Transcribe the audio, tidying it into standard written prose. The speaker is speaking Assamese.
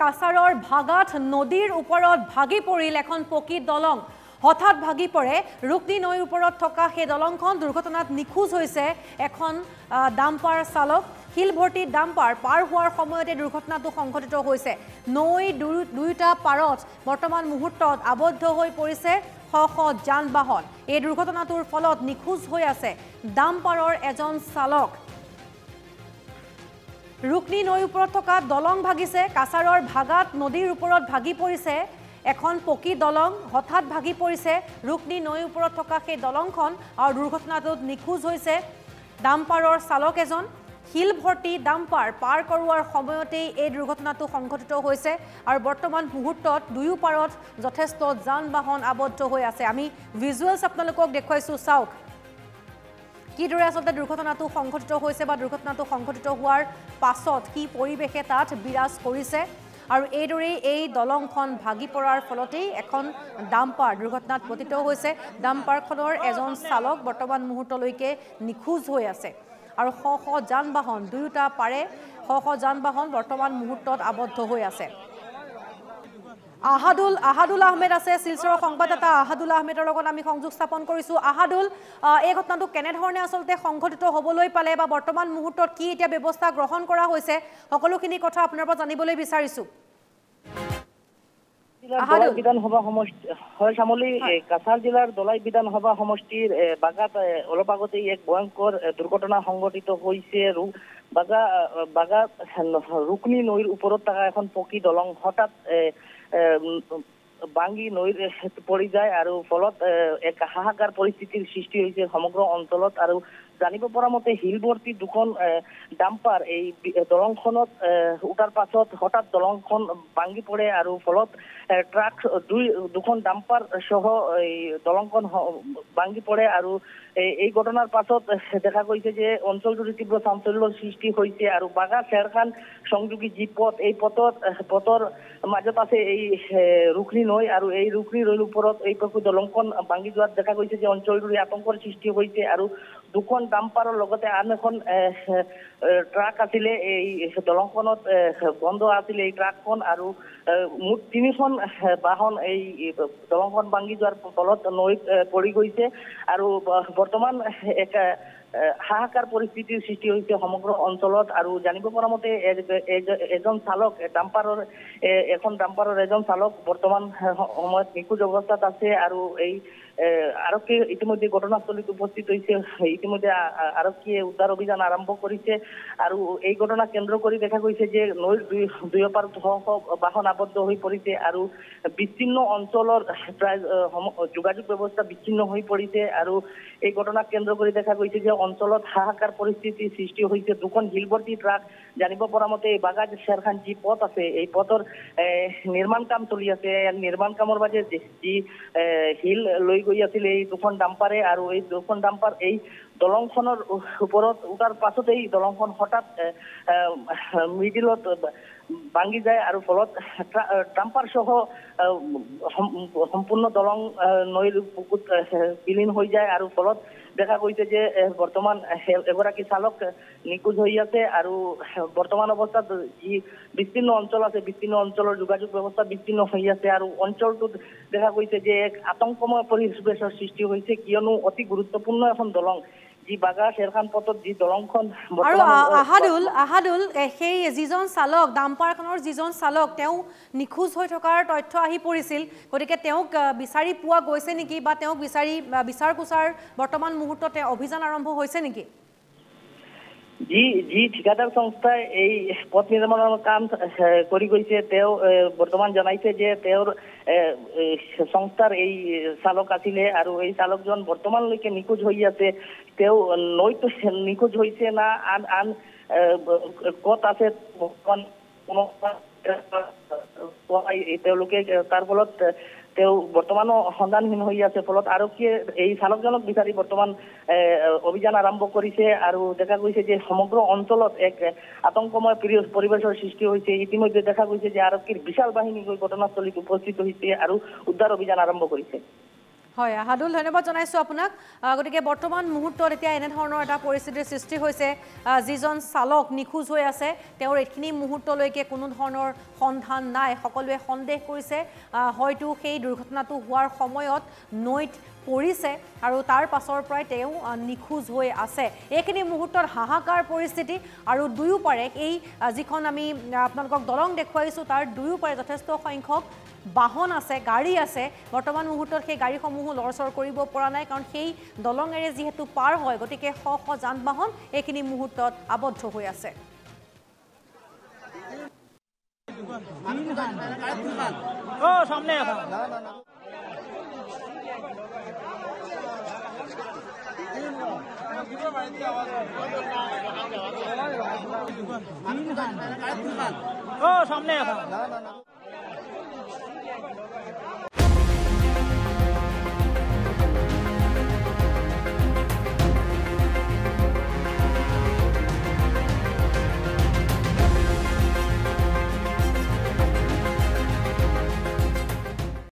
কাছাৰৰ ভাগাত নদীৰ ওপৰত ভাগি পৰিল এখন পকী দলং হঠাৎ ভাগি পৰে ৰুকনি নৈৰ ওপৰত থকা সেই দলংখন দুৰ্ঘটনাত নিখোজ হৈছে এখন ডাম্পাৰ চালক শিলভৰ্তি ডাম্পাৰ পাৰ হোৱাৰ সময়তে দুৰ্ঘটনাটো সংঘটিত হৈছে নৈ দুয়োটা পাৰত বৰ্তমান মুহূৰ্তত আবদ্ধ হৈ পৰিছে শ যান বাহন এই দুৰ্ঘটনাটোৰ ফলত নিখোজ হৈ আছে ডাম্পাৰৰ এজন চালক ৰুকনি নৈৰ ওপৰত থকা দলং ভাগিছে কাছাৰৰ ভাগাত নদীৰ ওপৰত ভাগি পৰিছে এখন পকী দলং হঠাৎ ভাগি পৰিছে ৰুকনি নৈৰ ওপৰত থকা সেই দলংখন আৰু দুৰ্ঘটনাটোত নিখোজ হৈছে ডাম্পাৰৰ চালক এজন শিলভৰ্তি ডাম্পাৰ পাৰ কৰোৱাৰ সময়তেই এই দুৰ্ঘটনাটো সংঘটিত হৈছে আৰু বৰ্তমান মুহূৰ্তত দুয়ো পাৰত যথেষ্ট যান বাহন আবদ্ধ হৈ আছে আমি ভিজুৱেলছ আপোনালোকক দেখুৱাইছো চাওক কিদৰে আসলতে দুৰ্ঘটনাটো সংঘটিত হৈছে বা দুৰ্ঘটনাটো সংঘটিত হোৱাৰ পাছত কি পৰিৱেশে তাত বিৰাজ কৰিছে আৰু এইদৰেই এই দলংখন ভাগি পৰাৰ ফলতেই এখন ডাম্পাৰ দুৰ্ঘটনাত পতিত হৈছে ডাম্পাৰখনৰ এজন চালক বৰ্তমান মুহূৰ্তলৈকে নিখোজ হৈ আছে আৰু শ যান বাহন দুয়োটা পাৰে শ যান বাহন বৰ্তমান মুহূৰ্তত আবদ্ধ হৈ আছে আহাদুল আহমেদ আছে শিলচৰৰ সংবাদদাতা আহাদুল আহমেদৰ লগত আমি সংযোগ স্থাপন কৰিছোঁ আহাদুল এই ঘটনাটো কেনেধৰণে আসলতে সংঘটিত হ'বলৈ পালে বা বৰ্তমান মুহূৰ্তত কি এতিয়া ব্যৱস্থা গ্ৰহণ কৰা হৈছে সকলোখিনি কথা আপোনাৰ পৰা জানিবলৈ বিচাৰিছোঁ বিধানসভা সমষ্টি হয় শ্যামলী কাছাৰ জিলাৰ দলাই বিধানসভা সমষ্টিৰ বাগাত অলপ আগতে এক ভয়ংকৰ দুৰ্ঘটনা সংঘটিত হৈছে বাগাত ৰুকনি নৈৰ ওপৰত থকা এখন পকী দলং হঠাৎ বাংগি নৈৰ পৰি যায় আৰু ফলত এক হাহাকাৰ পৰিস্থিতিৰ সৃষ্টি হৈছে সমগ্ৰ অঞ্চলত আৰু জানিব পৰা মতে শিলভৰ্তি দুখন ডাম্পাৰ এই দলংখনত উঠাৰ পাছত হঠাৎ দলংখন ভাঙি পৰে আৰু ফলত ট্ৰাক দুখন ডাম্পাৰ সহ এই দলংখন ভাঙি পৰে আৰু এই ঘটনাৰ পাছত দেখা গৈছে যে অঞ্চলটোৰ তীব্ৰ চাঞ্চল্যৰ সৃষ্টি হৈছে আৰু বাগা চেৰখান সংযোগী যি পথ এই পথৰ মাজত আছে এই ৰুকনি নৈ আৰু এই ৰুকনি নৈৰ ওপৰত এই পকী দলংখন ভাঙি যোৱাত দেখা গৈছে যে অঞ্চলটোৰ আতংকৰ সৃষ্টি হৈছে আৰু দুখন ডাম্পাৰৰ লগতে আন এখন ট্ৰাক আছিলে এই দলংখনত বন্ধ আছিলে এই ট্ৰাকখন আৰু মুঠ তিনিখন বাহন এই দলংখন ভাঙি যোৱাৰ ফলত নৈত পৰি গৈছে আৰু বৰ্তমান এক হাহাকাৰ পৰিস্থিতিৰ সৃষ্টি হৈছে সমগ্ৰ অঞ্চলত আৰু জানিব পৰা মতে এজন চালক এখন ডাম্পাৰৰ এজন চালক বৰ্তমান সময়ত নিখোজ অৱস্থাত আছে আৰু এই আৰক্ষী ইতিমধ্যে ঘটনাস্থলীত উপস্থিত হৈছে ইতিমধ্যে আৰক্ষীয়ে উদ্ধাৰ অভিযান আৰম্ভ কৰিছে আৰু এই ঘটনা কেন্দ্ৰ কৰি দেখা গৈছে যে নৈৰ দুয়ো পাৰ বাহন আবদ্ধ হৈ পৰিছে আৰু বিচ্ছিন্ন অঞ্চলৰ প্ৰায় যোগাযোগ ব্যৱস্থা বিচ্ছিন্ন হৈ পৰিছে আৰু এই ঘটনা কেন্দ্ৰ কৰি দেখা গৈছে যে অঞ্চলত হাহাকাৰ পৰিস্থিতিৰ সৃষ্টি হৈছে দুখন শিলভৰ্তি ট্ৰাক জানিব পৰা মতে বাগাত চেৰখান যি পথ আছে এই পথৰ নিৰ্মাণ কাম চলি আছে নিৰ্মাণ কামৰ বাবে যি শিল লৈ গৈ আছিল এই দুখন ডাম্পাৰে আৰু এই দুখন ডাম্পাৰ এই দলংখনৰ ওপৰত উঠাৰ পাছতেই দলংখন হঠাৎ মিডিলত ভাঙি যায় আৰু ফলত ডাম্পাৰ সহ সম্পূৰ্ণ দলং নৈৰ বুকুত বিলীন হৈ যায় আৰু ফলত দেখা গৈছে যে বৰ্তমান এগৰাকী চালক নিখোজ হৈ আছে আৰু বৰ্তমান অৱস্থাত যি বিচ্ছিন্ন অঞ্চল আছে বিচ্ছিন্ন অঞ্চলৰ যোগাযোগ ব্যৱস্থা বিচ্ছিন্ন হৈ আছে আৰু অঞ্চলটোত দেখা গৈছে যে এক আতংকময় পৰিৱেশৰ সৃষ্টি হৈছে কিয়নো অতি গুৰুত্বপূৰ্ণ এখন দলং যি বাগা চেৰখান পথত যি দলংখন আৰু আহাদুল সেই যিজন চালক ডাম্পাৰখনৰ যিজন চালক তেওঁ নিখোজ হৈ থকাৰ তথ্য আহি পৰিছিল গতিকে তেওঁক বিচাৰি পোৱা গৈছে নেকি বা তেওঁক বিচাৰ কুচাৰ বৰ্তমান মুহূৰ্তত অভিযান আৰম্ভ হৈছে নেকি যি ঠিকাদাৰ সংস্থাই এই পথ নিৰ্মাণৰ কাম কৰি গৈছে তেওঁ বৰ্তমান জনাইছে যে তেওঁৰ সংস্থাৰ এই চালক আছিলে আৰু এই চালকজন বৰ্তমানলৈকে নিখোজ হৈ আছে তেওঁ নৈত নিখোজ হৈছে না আন ক'ত আছে তেওঁলোকে তাৰ ফলত তেওঁ বৰ্তমানো সন্ধানহীন হৈ আছে ফলত আৰক্ষীয়ে এই চালকজনক বিচাৰি বৰ্তমান অভিযান আৰম্ভ কৰিছে আৰু দেখা গৈছে যে সমগ্ৰ অঞ্চলত এক আতংকময় পৰিৱেশৰ সৃষ্টি হৈছে ইতিমধ্যে দেখা গৈছে যে আৰক্ষীৰ বিশাল বাহিনী গৈ ঘটনাস্থলীত উপস্থিত হৈছে আৰু উদ্ধাৰ অভিযান আৰম্ভ কৰিছে হয় হাদুল ধন্যবাদ জনাইছো আপোনাক গতিকে বৰ্তমান মুহূৰ্তত এতিয়া এনে ধৰণৰ এটা পৰিস্থিতিৰ সৃষ্টি হৈছে যিজন চালক নিখোজ হৈ আছে তেওঁৰ এইখিনি মুহূৰ্তলৈকে কোনো ধৰণৰ সন্ধান নাই সকলোৱে সন্দেহ কৰিছে হয়তো সেই দুৰ্ঘটনাটো হোৱাৰ সময়ত নৈত পৰিছে আৰু তাৰ পাছৰ পৰাই তেওঁ নিখোজ হৈ আছে এইখিনি মুহূৰ্তত হাহাকাৰ পৰিস্থিতি আৰু দুয়োপাৰে এই যিখন আমি আপোনালোকক দলং দেখুৱাইছো তাৰ দুয়োপাৰে যথেষ্ট সংখ্যক বাহন আছে গাড়ী আছে বৰ্তমান মুহূৰ্তত সেই গাড়ীসমূহ লৰচৰ কৰিব পৰা নাই কাৰণ সেই দলঙেৰে যিহেতু পাৰ হয় গতিকে শ শ যান বাহন এইখিনি মুহূৰ্তত আবদ্ধ হৈ আছে সামনে সামনে